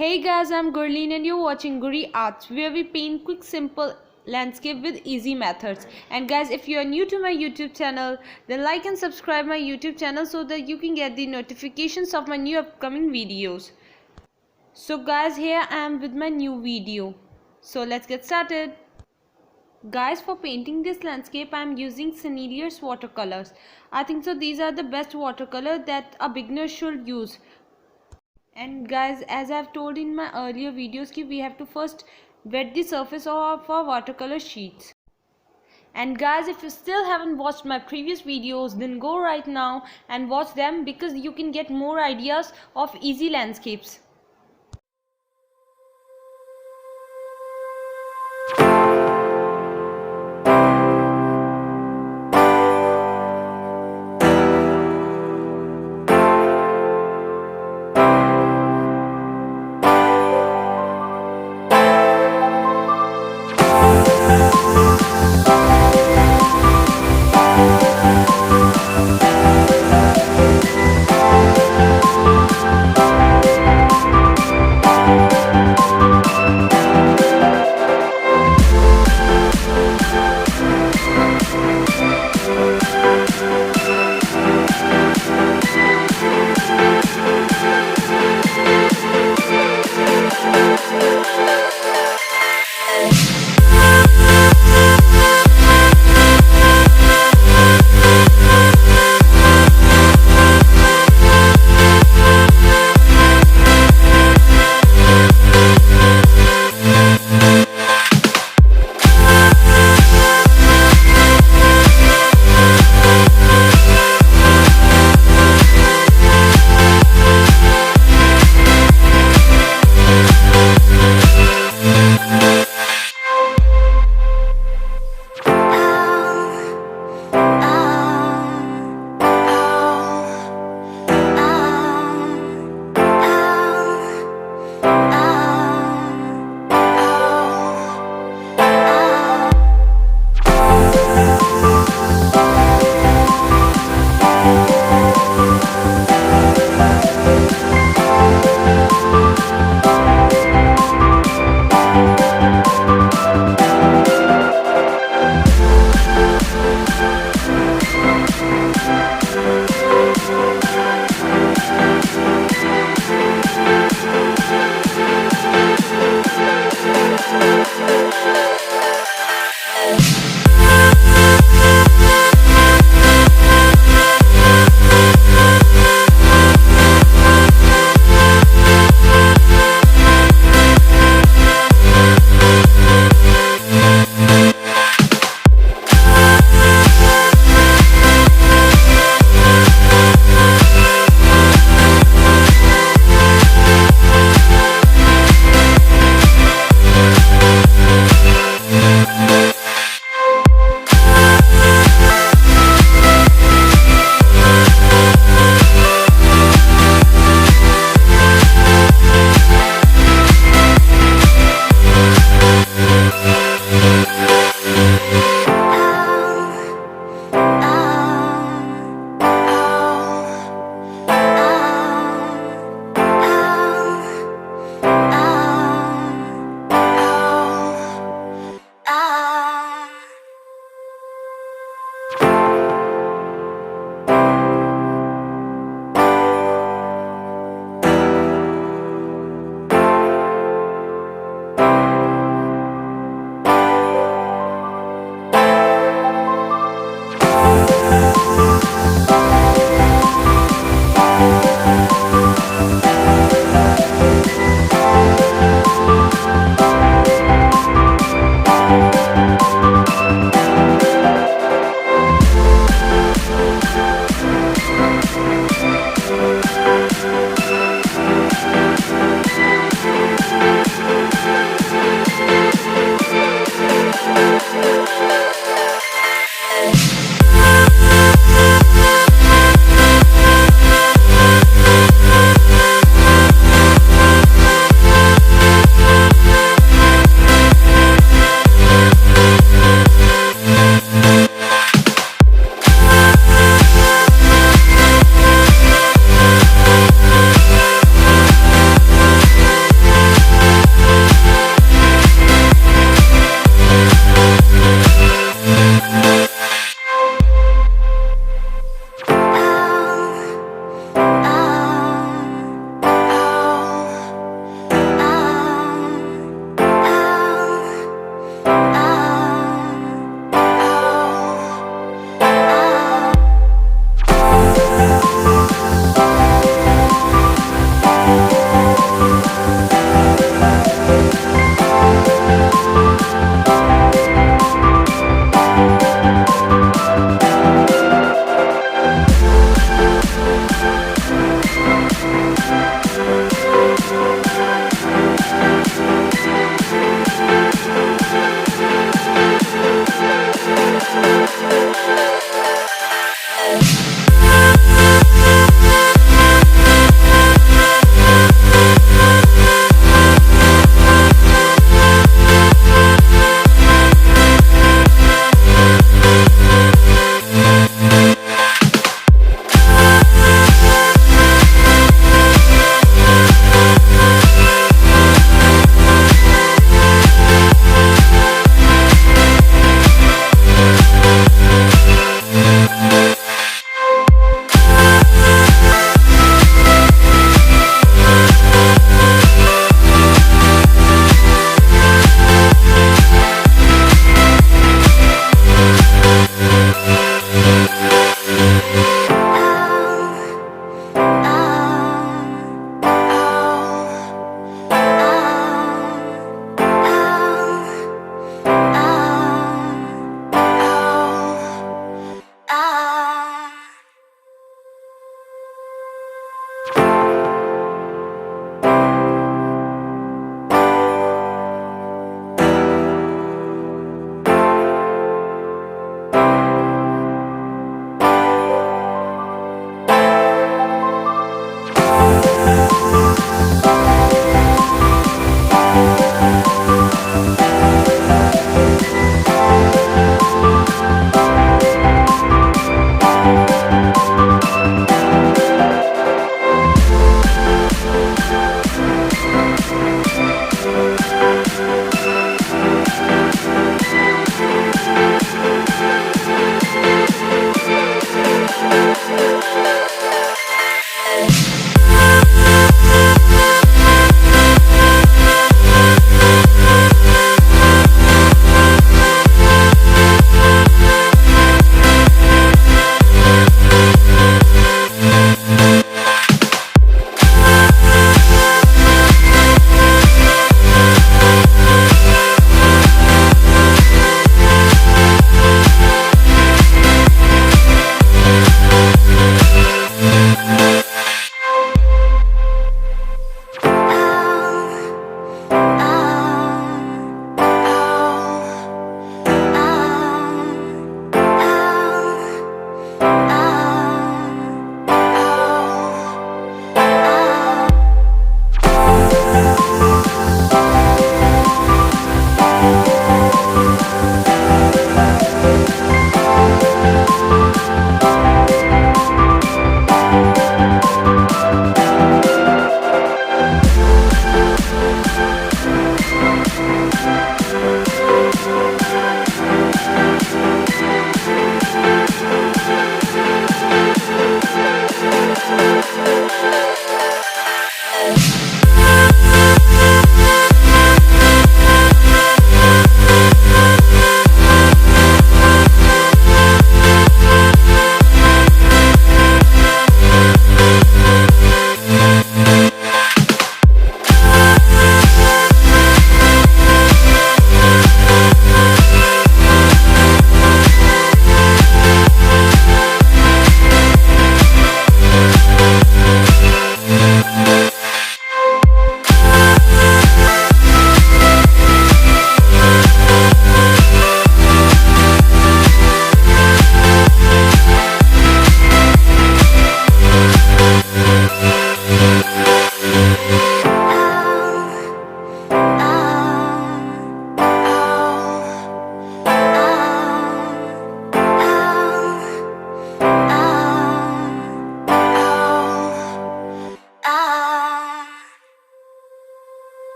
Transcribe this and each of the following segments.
Hey guys, I'm Gurleen and you're watching Guri Arts, where we paint quick simple landscape with easy methods. And guys, if you are new to my YouTube channel, then like and subscribe my YouTube channel so that you can get the notifications of my new upcoming videos. So guys, here I am with my new video. So let's get started. Guys, for painting this landscape I am using Senneliers watercolors. I think so these are the best watercolor that a beginner should use. And guys, as I've told in my earlier videos, we have to first wet the surface of our watercolor sheets. And guys, if you still haven't watched my previous videos, then go right now and watch them because you can get more ideas of easy landscapes.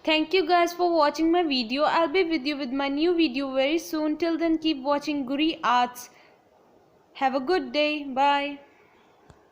Thank you guys for watching my video. I'll be with you with my new video very soon. Till then, keep watching Guri Arts. Have a good day. Bye.